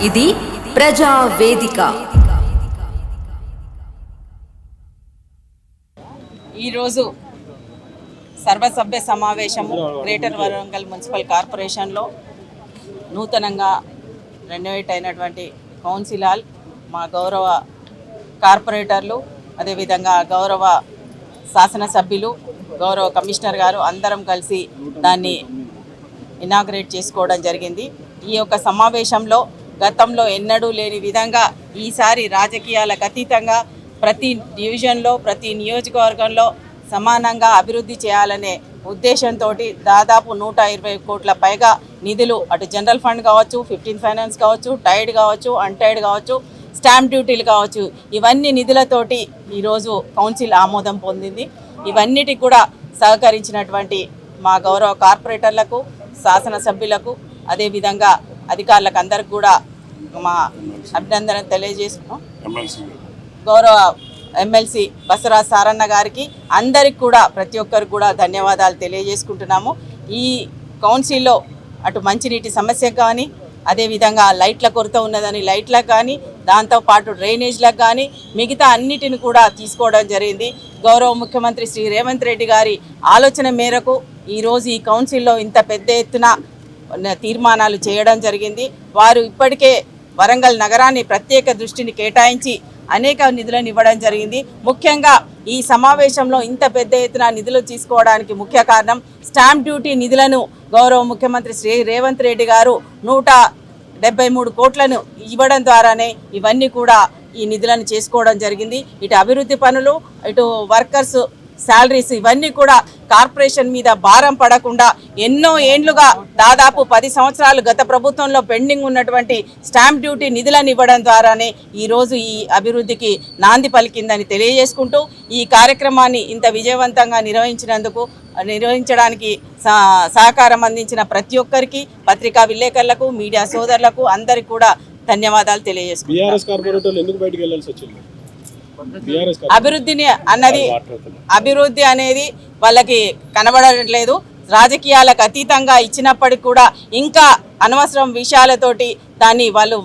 ఇది ప్రజా వేదిక. ఈరోజు సర్వసభ్య సమావేశము గ్రేటర్ వరంగల్ మున్సిపల్ కార్పొరేషన్లో నూతనంగా రెన్యువేట్ అయినటువంటి కౌన్సిల్ హాల్ మా గౌరవ కార్పొరేటర్లు అదేవిధంగా గౌరవ శాసనసభ్యులు గౌరవ కమిషనర్ గారు అందరం కలిసి దాన్ని ఇనాగ్రేట్ చేసుకోవడం జరిగింది. ఈ యొక్క సమావేశంలో గతంలో ఎన్నడూ లేని విధంగా ఈసారి రాజకీయాలకు అతీతంగా ప్రతి డివిజన్లో ప్రతి నియోజకవర్గంలో సమానంగా అభివృద్ధి చేయాలనే ఉద్దేశంతో దాదాపు 120 కోట్ల పైగా నిధులు అటు జనరల్ ఫండ్ కావచ్చు, 15 ఫైనాన్స్ కావచ్చు, టైడ్ కావచ్చు, అన్టైడ్ కావచ్చు, స్టాంప్ డ్యూటీలు కావచ్చు, ఇవన్నీ నిధులతోటి ఈరోజు కౌన్సిల్ ఆమోదం పొందింది. ఇవన్నిటికి కూడా సహకరించినటువంటి మా గౌరవ కార్పొరేటర్లకు, శాసనసభ్యులకు, అదేవిధంగా అధికారులకు అందరికి కూడా మా అభినందన తెలియజేస్తున్నాం. గౌరవ ఎమ్మెల్సీ బసవరాజ్ సారన్న గారికి అందరికి కూడా ప్రతి ఒక్కరికి కూడా ధన్యవాదాలు తెలియజేసుకుంటున్నాము. ఈ కౌన్సిల్లో అటు మంచినీటి సమస్య కానీ, అదేవిధంగా లైట్ల కొరత ఉన్నదని లైట్లకు కానీ, దాంతోపాటు డ్రైనేజ్లకు కానీ మిగతా అన్నిటిని కూడా తీసుకోవడం జరిగింది. గౌరవ ముఖ్యమంత్రి శ్రీ రేవంత్ రెడ్డి గారి ఆలోచన మేరకు ఈరోజు ఈ కౌన్సిల్లో ఇంత పెద్ద ఎత్తున తీర్మానాలు చేయడం జరిగింది. వారు ఇప్పటికే వరంగల్ నగరాన్ని ప్రత్యేక దృష్టిని కేటాయించి అనేక నిధులను ఇవ్వడం జరిగింది. ముఖ్యంగా ఈ సమావేశంలో ఇంత పెద్ద ఎత్తున నిధులు తీసుకోవడానికి ముఖ్య కారణం స్టాంప్ డ్యూటీ నిధులను గౌరవ ముఖ్యమంత్రి శ్రీ రేవంత్ రెడ్డి గారు 173 కోట్లను ఇవ్వడం ద్వారానే ఇవన్నీ కూడా ఈ నిధులను చేసుకోవడం జరిగింది. ఇటు అభివృద్ధి పనులు, ఇటు వర్కర్స్ శాలరీస్ ఇవన్నీ కూడా కార్పొరేషన్ మీద భారం పడకుండా ఎన్నో ఏండ్లుగా దాదాపు 10 సంవత్సరాలు గత ప్రభుత్వంలో పెండింగ్ ఉన్నటువంటి స్టాంప్ డ్యూటీ నిధులను ఇవ్వడం ద్వారానే ఈరోజు ఈ అభివృద్ధికి నాంది పలికిందని తెలియజేసుకుంటూ ఈ కార్యక్రమాన్ని ఇంత విజయవంతంగా నిర్వహించడానికి సహకారం అందించిన ప్రతి ఒక్కరికి, పత్రికా విలేకరులకు, మీడియా సోదరులకు అందరికీ కూడా ధన్యవాదాలు తెలియజేసుకుంటున్నాను. అభివృద్ధి అనేది వాళ్ళకి కనబడట్లేదు. రాజకీయాలకు అతీతంగా ఇచ్చినప్పటికి కూడా ఇంకా అనవసరం విషయాలతోటి దాన్ని వాళ్ళు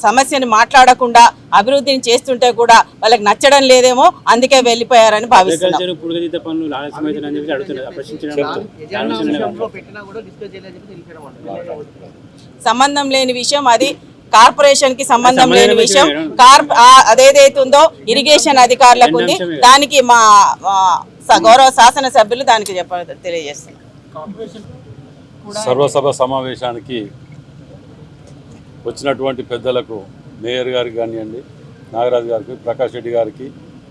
సమస్యని మాట్లాడకుండా అభివృద్ధిని చేస్తుంటే కూడా వాళ్ళకి నచ్చడం లేదేమో, అందుకే వెళ్ళిపోయారని భావిస్తున్నాం. సంబంధం లేని విషయం అది, కార్పొరేషన్ కి సంబంధం లేని విషయం. అదేదైతుందో ఇరిగేషన్ అధికారులకు ఉంది, దానికి మా గౌరవ శాసనసభ్యులు దానికి తెలియజేస్తున్నారు. సర్వసభ సమావేశానికి వచ్చినటువంటి పెద్దలకు, మేయర్ గారికి కానివ్వండి, నాగరాజు గారికి, ప్రకాష్ రెడ్డి గారికి,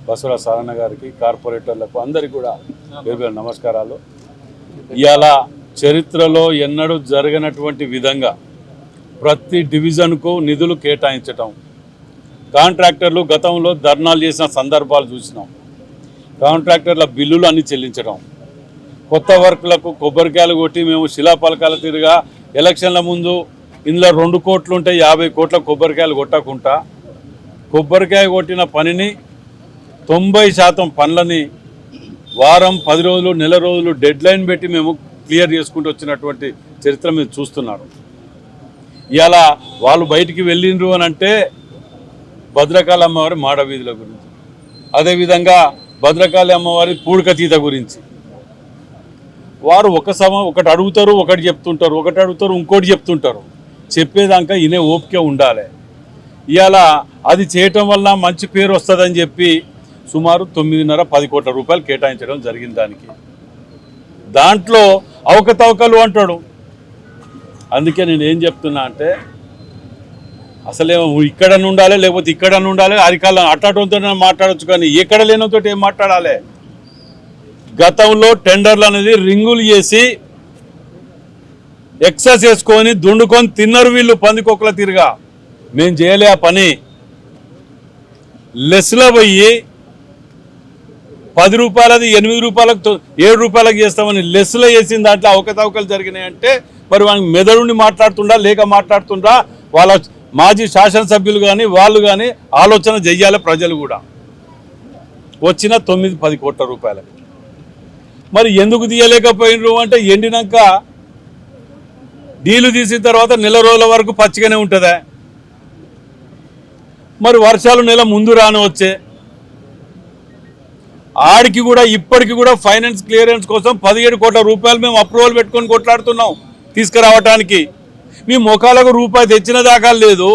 బసవరాజ్ సారన్న గారికి, కార్పొరేటర్లకు అందరికీ కూడా వేరు నమస్కారాలు. ఇవాళ చరిత్రలో ఎన్నడూ జరగనటువంటి విధంగా ప్రతి డివిజన్కు నిధులు కేటాయించటం, కాంట్రాక్టర్లు గతంలో ధర్నాలు చేసిన సందర్భాలు చూసినాం. కాంట్రాక్టర్ల బిల్లులు అన్నీ చెల్లించడం, కొత్త వర్కులకు కొబ్బరికాయలు కొట్టి మేము శిలాపలకాల తీరుగా ఎలక్షన్ల ముందు ఇందులో 2 కోట్లు ఉంటే 50 కోట్ల కొబ్బరికాయలు కొట్టకుండా కొబ్బరికాయ కొట్టిన పనిని 90% పనులని వారం, 10 రోజులు, నెల రోజులు డెడ్ లైన్ పెట్టి మేము క్లియర్ చేసుకుంటూ వచ్చినటువంటి చరిత్ర మీరు చూస్తున్నారు. ఇవాళ వాళ్ళు బయటికి వెళ్ళిండ్రు అని అంటే భద్రకాళి అమ్మవారి మాడవీధుల గురించి, అదేవిధంగా భద్రకాళి అమ్మవారి పూడికతీత గురించి వారు ఒకటి అడుగుతారు, ఒకటి చెప్తుంటారు, ఒకటి అడుగుతారు, ఇంకోటి చెప్తుంటారు. చెప్పేదాకా ఇనే ఓపిక ఉండాలి. ఇవాళ అది చేయటం వల్ల మంచి పేరు వస్తుందని చెప్పి సుమారు 9.5-10 కోట్ల రూపాయలు కేటాయించడం జరిగింది. దాంట్లో అవకతవకలు అంటాడు. అందుకే నేను ఏం చెప్తున్నా అంటే అసలే ఇక్కడ ఉండాలి, లేకపోతే ఇక్కడ ఉండాలి, అరికాలం అట్టాటంతో మాట్లాడచ్చు, కానీ ఎక్కడ లేనితో ఏం మాట్లాడాలి? గతంలో టెండర్లు అనేది రింగులు చేసి ఎక్సెస్ చేసుకొని దుండుకొని తిన్నారు వీళ్ళు పందికొక్కల తీరుగా. మేము చేయలే ఆ పని. లెస్లో పోయి 10 రూపాయలది 8 రూపాయలకు 7 రూపాయలకు చేస్తామని లెస్లో చేసిన దాంట్లో అవకతవకలు జరిగినాయంటే మరి వాళ్ళకి మెదడుండి మాట్లాడుతుండా లేక మాట్లాడుతుండా వాళ్ళ మాజీ శాసనసభ్యులు కానీ వాళ్ళు కానీ ఆలోచన చెయ్యాలి. ప్రజలు కూడా వచ్చిన 9-10 కోట్ల రూపాయలకు మరి ఎందుకు తీయలేకపోయినరు అంటే ఎండినాక డీలు తీసిన తర్వాత నెల రోజుల వరకు పచ్చిగానే ఉంటుందా? మరి వర్షాలు నెల ముందు రాని వచ్చే ఆడికి కూడా ఇప్పటికి కూడా ఫైనాన్స్ క్లియరెన్స్ కోసం 17 కోట్ల రూపాయలు మేము అప్రూవల్ పెట్టుకొని కొట్లాడుతున్నాం తీసుకురావటానికి. మీ ముఖాలకు రూపాయి తెచ్చిన దాఖలు లేదు.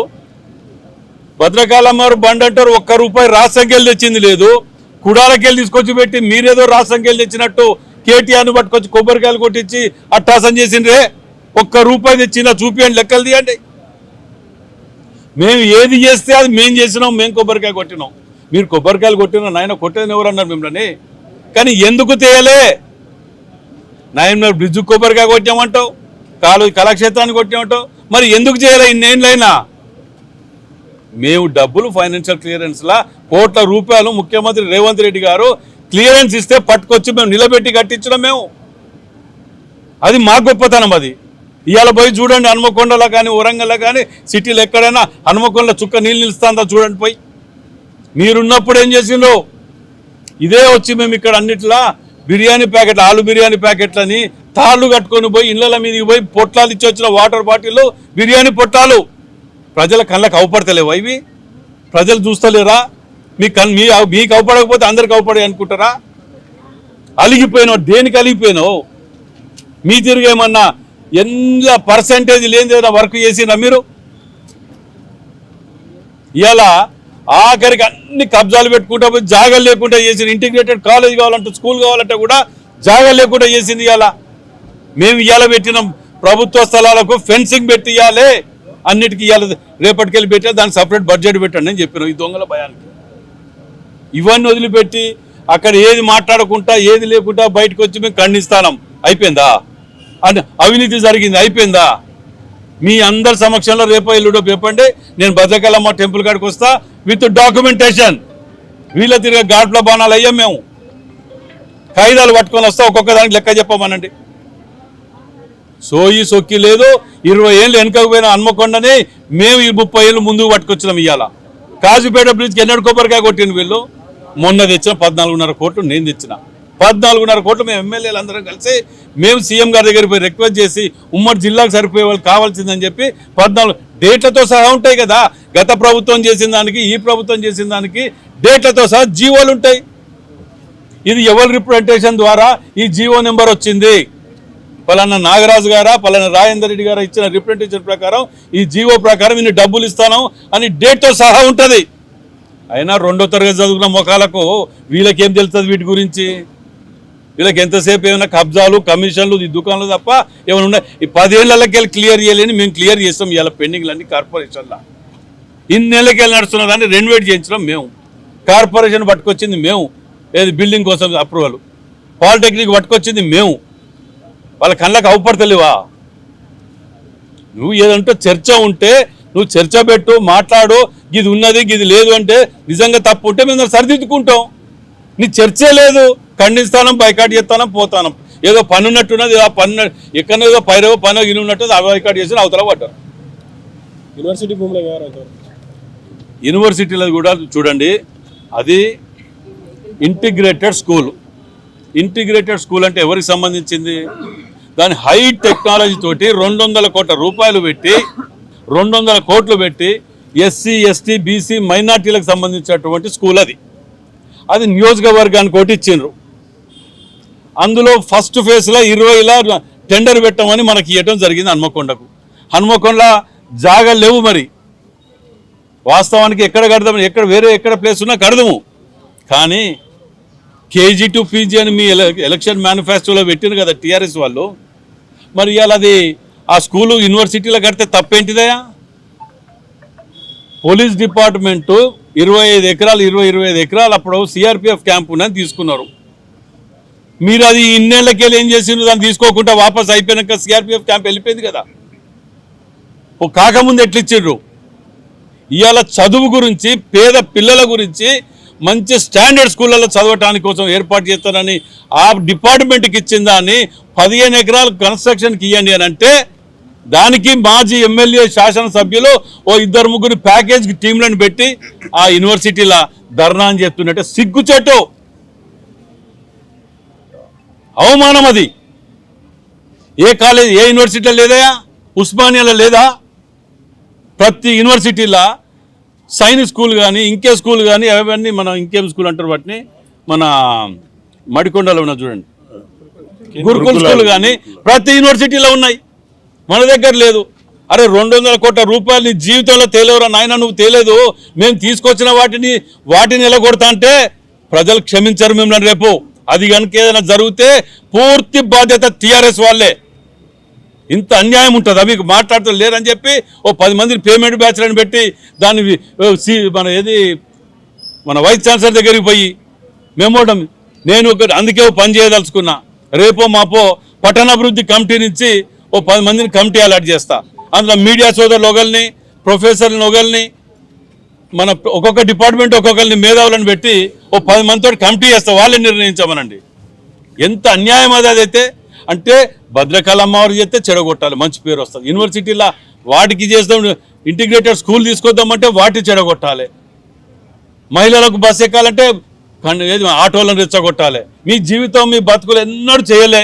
భద్రకాళమ్మ బండి అంటారు, ₹1 రాష్ట్రంకెళ్ళి తెచ్చింది లేదు. కుడాలకెళ్ళి తీసుకొచ్చి పెట్టి మీరేదో రాష్ట్రంకెళ్ళి తెచ్చినట్టు కేటీఆర్ని పట్టుకొచ్చి కొబ్బరికాయలు కొట్టించి అట్టాసం చేసిండ్రే. ₹1 తెచ్చిందా చూపియండి, లెక్కలు తీయండి. మేము ఏది చేస్తే అది మేము చేసినాం, మేము కొబ్బరికాయ కొట్టినాం. మీరు కొబ్బరికాయలు కొట్టినా నాయన కొట్టేది ఎవరు అన్నారు మిమ్మల్ని? కానీ ఎందుకు తేయలే? నాయన బ్రిడ్జ్ కొబ్బరికాయ కొట్టామంటావు, కళాక్షేత్రాన్ని కొట్టామంటావు, మరి ఎందుకు చేయలే ఇన్నేళ్ళైనా? మేము డబ్బులు ఫైనాన్షియల్ క్లియరెన్స్లా కోట్ల రూపాయలు ముఖ్యమంత్రి రేవంత్ రెడ్డి గారు క్లియరెన్స్ ఇస్తే పట్టుకొచ్చి మేము నిలబెట్టి కట్టించడం మేము. అది మా గొప్పతనం. అది ఇవాళ పోయి చూడండి, హనుమకొండలో కానీ వరంగల్లో కానీ సిటీలో ఎక్కడైనా హనుమకొండలో చుక్క నీళ్ళు నిలుస్తుందా చూడండి పోయి. మీరున్నప్పుడు ఏం చేసిండ్రు? ఇదే వచ్చి మేము ఇక్కడ అన్నిట్లా బిర్యానీ ప్యాకెట్లు, ఆలు బిర్యానీ ప్యాకెట్లని తాళ్ళు కట్టుకొని పోయి ఇళ్ళ మీదకి పోయి పొట్లాలు ఇచ్చి వచ్చిన వాటర్ బాటిల్ బిర్యానీ పొట్లాలు ప్రజల కళ్ళకు అవపడతలేవు. ఇవి ప్రజలు చూస్తలేరా? మీకు అవపడకపోతే అందరికి అవపడే అనుకుంటారా? అలిగిపోయినావు, దేనికి అలిగిపోయినావు? మీ తిరిగేమన్నా ఎంత పర్సంటేజ్ లేనిదేమైనా వర్క్ చేసినా మీరు? ఇలా ఆఖరికి అన్ని కబ్జాలు పెట్టుకుంటా పోయి జాగాలు లేకుండా చేసింది. ఇంటిగ్రేటెడ్ కాలేజ్ కావాలంటే, స్కూల్ కావాలంటే కూడా జాగాలు లేకుండా చేసింది. ఇలా మేము ఇవాళ పెట్టిన ప్రభుత్వ స్థలాలకు ఫెన్సింగ్ పెట్టి ఇవ్వాలి, అన్నిటికీ ఇవాళ రేపటికెళ్ళి పెట్టాలి, దానికి సపరేట్ బడ్జెట్ పెట్టండి అని చెప్పినాం ఈ దొంగల భయానికి. ఇవన్నీ వదిలిపెట్టి అక్కడ ఏది మాట్లాడకుండా ఏది లేకుండా బయటకు వచ్చి మేము ఖండిస్తాం. అయిపోయిందా? అని అవినీతి జరిగింది అయిపోయిందా? మీ అందరి సమక్షంలో రేపో ఎల్లుడో చెప్పండి, నేను భద్రకాళమ్మ టెంపుల్ కాడికి వస్తా విత్ డాక్యుమెంటేషన్. వీళ్ళ తిరిగే ఘాట్ల బాణాలు అయ్యాం మేము, ఖైదాలు పట్టుకొని వస్తా, ఒక్కొక్క దానికి లెక్క చెప్పమనండి. సోయి సొక్కి లేదు. 20 ఏళ్ళు వెనుకపోయిన హన్మకొండని మేము ఈ 30 ఏళ్ళు ముందుకు పట్టుకొచ్చినాం. ఇవాళ కాజుపేట బ్రిడ్జ్కి ఎన్నడు కొబ్బరికాయ కొట్టిన వీళ్ళు. మొన్న తెచ్చిన 14.5 కోట్లు నేను తెచ్చిన. 14.5 కోట్లు మేము ఎమ్మెల్యేలు అందరం కలిసి మేము సీఎం గారి దగ్గర పోయి రిక్వెస్ట్ చేసి ఉమ్మడి జిల్లాకు సరిపోయే వాళ్ళు కావాల్సిందని చెప్పి 14 డేట్లతో సహా ఉంటాయి కదా. గత ప్రభుత్వం చేసిన దానికి ఈ ప్రభుత్వం చేసిన దానికి డేట్లతో సహా జీవోలు ఉంటాయి. ఇది ఎవరి రిప్రజెంటేషన్ ద్వారా ఈ జీవో నెంబర్ వచ్చింది? పలానా నాగరాజు గారా, పలానా రాజేందర్ రెడ్డి గారు ఇచ్చిన రిప్రజెంటేషన్ ప్రకారం ఈ జీవో ప్రకారం ఇన్ని డబ్బులు ఇస్తాను అని డేట్తో సహా ఉంటుంది. అయినా 2వ తరగతి చదువుకున్న మొఖాలకు వీళ్ళకేం తెలుస్తుంది వీటి గురించి? వీళ్ళకి ఎంతసేపు ఏమైనా కబ్జాలు, కమిషన్లు, ఈ దుకాణాలు తప్ప ఏమైనా ఉన్నాయి? ఈ 10 ఏళ్ళకి వెళ్ళి క్లియర్ చేయలేని మేము క్లియర్ చేస్తాం. ఇలా పెండింగ్లన్నీ కార్పొరేషన్లో ఇన్నేళ్ళకి వెళ్ళి నడుస్తున్న దాన్ని రెనోవేట్ చేయించడం మేము. కార్పొరేషన్ పట్టుకొచ్చింది మేము, ఏది బిల్డింగ్ కోసం అప్రూవల్. పాలిటెక్నిక్ పట్టుకొచ్చింది మేము. వాళ్ళ కళ్ళకు అవపడతలేవా? నువ్వు ఏదంటే చర్చ ఉంటే నువ్వు చర్చ పెట్టు, మాట్లాడు. ఇది ఉన్నది ఇది లేదు అంటే నిజంగా తప్పు ఉంటే మేము సరిదిద్దుకుంటాం. నీ చర్చే లేదు, ఖండిస్తానం, బైకాట్ చేస్తాను, పోతాను. ఏదో పని ఉన్నట్టున్నది, ఆ పన్ను ఎక్కడో ఏదో పైరవో పనో ఇని ఉన్నట్టు ఆ బైకాట్ చేసి అవతల పడ్డారు. యూనివర్సిటీ భూములు యూనివర్సిటీలో కూడా చూడండి, అది ఇంటిగ్రేటెడ్ స్కూల్. ఇంటిగ్రేటెడ్ స్కూల్ అంటే ఎవరికి సంబంధించింది? దాని హై టెక్నాలజీ తోటి 200 కోట్ల రూపాయలు పెట్టి 200 కోట్లు పెట్టి ఎస్సీ, ఎస్టీ, బీసీ మైనార్టీలకు సంబంధించినటువంటి స్కూల్. అది నియోజకవర్గానికి ఒకటి ఇచ్చిండ్రు. అందులో ఫస్ట్ ఫేజ్లో 20 టెండర్ పెట్టమని మనకి ఇవ్వడం జరిగింది హన్మకొండకు. హన్మకొండ జాగాలు లేవు. మరి వాస్తవానికి ఎక్కడ కడదాం, ఎక్కడ ప్లేస్ ఉన్నా కడదాము. కానీ కేజీ టు పీజీ అని మీ ఎలక్షన్ మేనిఫెస్టోలో పెట్టిన కదా టీఆర్ఎస్ వాళ్ళు. మరి ఇవాళ అది ఆ స్కూలు యూనివర్సిటీలో కడితే తప్పేంటిదయా? పోలీస్ డిపార్ట్మెంటు 25 ఎకరాలు 25 ఎకరాలు అప్పుడు సిఆర్పిఎఫ్ క్యాంప్ ఉన్నది తీసుకున్నారు. మీరు అది ఇన్నేళ్ళకి వెళ్ళి ఏం చేసిండ్రు? దాన్ని తీసుకోకుండా వాపస్ అయిపోయినాక సిఆర్పిఎఫ్ క్యాంప్ వెళ్ళిపోయింది కదా. ఓ కాకముందు ఎట్లిచ్చిండ్రు? ఇవాళ చదువు గురించి, పేద పిల్లల గురించి మంచి స్టాండర్డ్ స్కూళ్ళలో చదవటానికి కోసం ఏర్పాటు చేస్తారని ఆ డిపార్ట్మెంట్కి ఇచ్చిన దాన్ని 15 ఎకరాలు కన్స్ట్రక్షన్కి ఇవ్వండి అని అంటే దానికి మాజీ ఎమ్మెల్యే, శాసనసభ్యులు ఓ 2-3 ప్యాకేజ్కి టీంలను పెట్టి ఆ యూనివర్సిటీలో ధర్నా అని చెప్తున్నట్టే సిగ్గుచేటు, అవమానం. అది ఏ కాలేజ్, ఏ యూనివర్సిటీలో లేదా? ఉస్మానియాలో లేదా? ప్రతి యూనివర్సిటీలో సైనిక్ స్కూల్ కానీ ఇంకే స్కూల్ కానీ అవన్నీ మన ఇంకేం స్కూల్ అంటారు వాటిని మన మడికొండలో ఉన్న చూడండి గురుకుల్ స్కూల్ కానీ ప్రతి యూనివర్సిటీలో ఉన్నాయి, మన దగ్గర లేదు. అరే 200 కోట్ల రూపాయలు నీ జీవితంలో తేలేవరా నాయన, నువ్వు తేలేదు, మేము తీసుకొచ్చిన వాటిని ఎలగొడతా అంటే ప్రజలు క్షమించరు మిమ్మల్ని. రేపు అది కనుక ఏదైనా జరిగితే పూర్తి బాధ్యత టీఆర్ఎస్ వాళ్ళే. ఇంత అన్యాయం ఉంటుంది అవి మాట్లాడుతూ లేరని చెప్పి ఓ 10 మందిని పేమెంట్ బ్యాచ్లను పెట్టి దాన్ని మన వైస్ ఛాన్సలర్ దగ్గరికి పోయి మెమోడం నేను అందుకే ఓ పని చేయదలుచుకున్నా. రేపో మాపో పట్టణాభివృద్ధి కమిటీ నుంచి ఓ 10 మందిని కమిటీ అలాట్ చేస్తా. అందులో మీడియా సోదరులు ఒకరిని, ప్రొఫెసర్లను ఒకరిని, మన ఒక్కొక్క డిపార్ట్మెంట్ ఒక్కొక్కరిని మేధావులను పెట్టి ఓ 10 మందితో కమిటీ చేస్తా, వాళ్ళే నిర్ణయించమనండి. ఎంత అన్యాయం అదైతే అంటే భద్రకాళి అమ్మవారు చేస్తే చెడగొట్టాలి, మంచి పేరు వస్తుంది. యూనివర్సిటీలో వాటికి చేస్తాం, ఇంటిగ్రేటెడ్ స్కూల్ తీసుకొద్దామంటే వాటి చెడగొట్టాలి. మహిళలకు బస్ ఎక్కాలంటే ఆటోలను రెచ్చగొట్టాలి. మీ జీవితం మీ బతుకులు ఎన్నడూ చేయలే.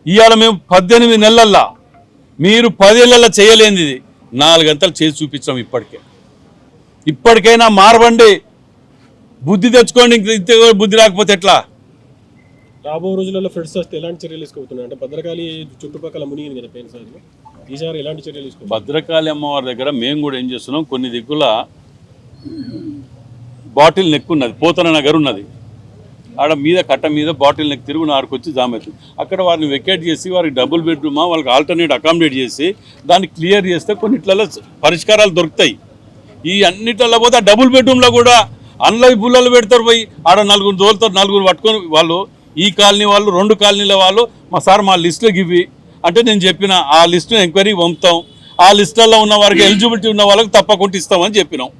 ఇవాళ మేము 18 నెలల్లో మీరు 10 ఏళ్ళల్లో చేయలేనిది 4 గంటలు చేసి చూపించాం. ఇప్పటికైనా మారవండి, బుద్ధి తెచ్చుకోండి. ఇంత బుద్ధి రాకపోతే ఎట్లా? రాబో రోజులలో ఫ్లడ్స్ వస్తే ఎలాంటి చర్యలు తీసుకోబోతున్నారు? అంటే భద్రకాళి చుట్టుపక్కల మునిగింది కదా పోయినసారి, ఈసారి ఎలాంటి చర్యలు తీసుకో? భద్రకాళి అమ్మవారి దగ్గర మేము కూడా ఏం చేస్తున్నాం, కొన్ని దిక్కుల బాటిల్ నెక్ ఉన్నది, పోతన నగర్ ఉన్నది, ఆడ మీద కట్ట మీద బాటిల్ నెక్ తిరుగు నారుకొచ్చి జామ్ అవుతుంది. అక్కడ వారిని వెకేట్ చేసి వారికి డబుల్ బెడ్రూమా వాళ్ళకి ఆల్టర్నేట్ అకామిడేట్ చేసి దాన్ని క్లియర్ చేస్తే కొన్నిట్లలో పరిష్కారాలు దొరుకుతాయి. ఈ అన్నిట్లలో పోతే ఆ డబుల్ బెడ్రూమ్లో కూడా అందులో పుల్లలు పెడతారు, పోయి ఆడ 4 దోలుతారు, 4 పట్టుకొని వాళ్ళు ఈ కాలనీ వాళ్ళు 2 కాలనీల వాళ్ళు మా లిస్టులోకి ఇవి అంటే నేను చెప్పిన ఆ లిస్టును ఎంక్వైరీ పంపుతాం. ఆ లిస్టులలో ఉన్న వారికి ఎలిజిబిలిటీ ఉన్న వాళ్ళకి తప్పకుండా ఇస్తామని చెప్పినాం.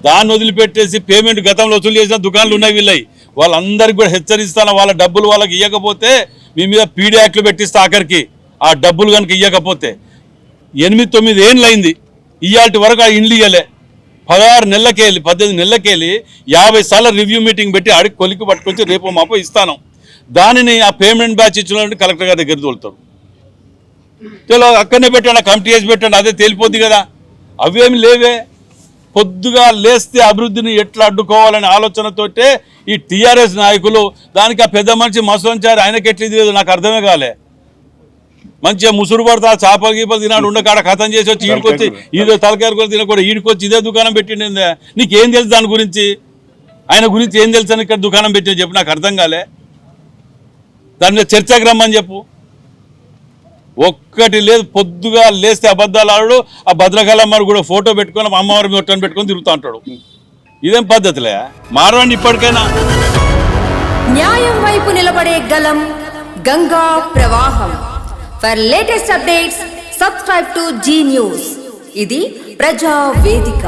దాన్ని వదిలిపెట్టేసి పేమెంట్ గతంలో వసూలు చేసిన దుకాణాలు ఉన్నాయి వీళ్ళవి, వాళ్ళందరికీ కూడా హెచ్చరిస్తాను. వాళ్ళ డబ్బులు వాళ్ళకి ఇవ్వకపోతే మీ మీద పీడీ యాక్ట్లు పెట్టిస్తే ఆఖరికి ఆ డబ్బులు కనుక ఇవ్వకపోతే 8-9 ఏళ్ళు అయింది ఇవాటి వరకు ఆ ఇండ్లు ఇవ్వలే. 16 నెలలకెళ్ళి 18 నెలలకెళ్ళి 50 సార్లు రివ్యూ మీటింగ్ పెట్టి ఆడికి కొలికి పట్టుకొచ్చి రేపు మాపో ఇస్తాను. దానిని ఆ పేమెంట్ బ్యాచ్ ఇచ్చిన కలెక్టర్ గారి దగ్గర తోలుతారు. తెలియదు అక్కడనే పెట్టండి, కమిటీ వేసి పెట్టండి, అదే తేలిపోద్ది కదా. అవేమి లేవే. పొద్దుగా లేస్తే అభివృద్ధిని ఎట్లా అడ్డుకోవాలనే ఆలోచనతోటే ఈ టీఆర్ఎస్ నాయకులు దానికి ఆ పెద్ద మనిషి మసలంచారు, ఆయనకి ఎట్లా ఇది నాకు అర్థమే కాలే. మంచిగా ముసురు పడతా చేపలు గీపలు తినాడు ఉండకాడ కథం చేసి వచ్చి ఈడికొచ్చి ఇదే తలకాయ కూడా తినకూడదు, ఈడికొచ్చి ఇదే దుకాణం పెట్టిండే. నీకేం తెలుసు దాని గురించి? ఆయన గురించి ఏం తెలుసు అని ఇక్కడ దుకాణం పెట్టిన చెప్పు, నాకు అర్థం కాలే. దాని మీద చర్చకు రమ్మని చెప్పు. ఒక్కటి లేదు, పొద్దుగా లేస్తే అబద్ధాలు ఆడు. ఆ భద్రకాళి అమ్మవారు కూడా ఫోటో పెట్టుకొని అమ్మవారి మొట్టని పెట్టుకొని తిరుగుతూ ఉంటాడు. ఇదేం పద్ధతిలే? మారవండి ఇప్పటికైనా. న్యాయం వైపు నిలబడే గలం గంగా ప్రవాహం. For latest updates subscribe to G News. ఇది ప్రజా వేదిక.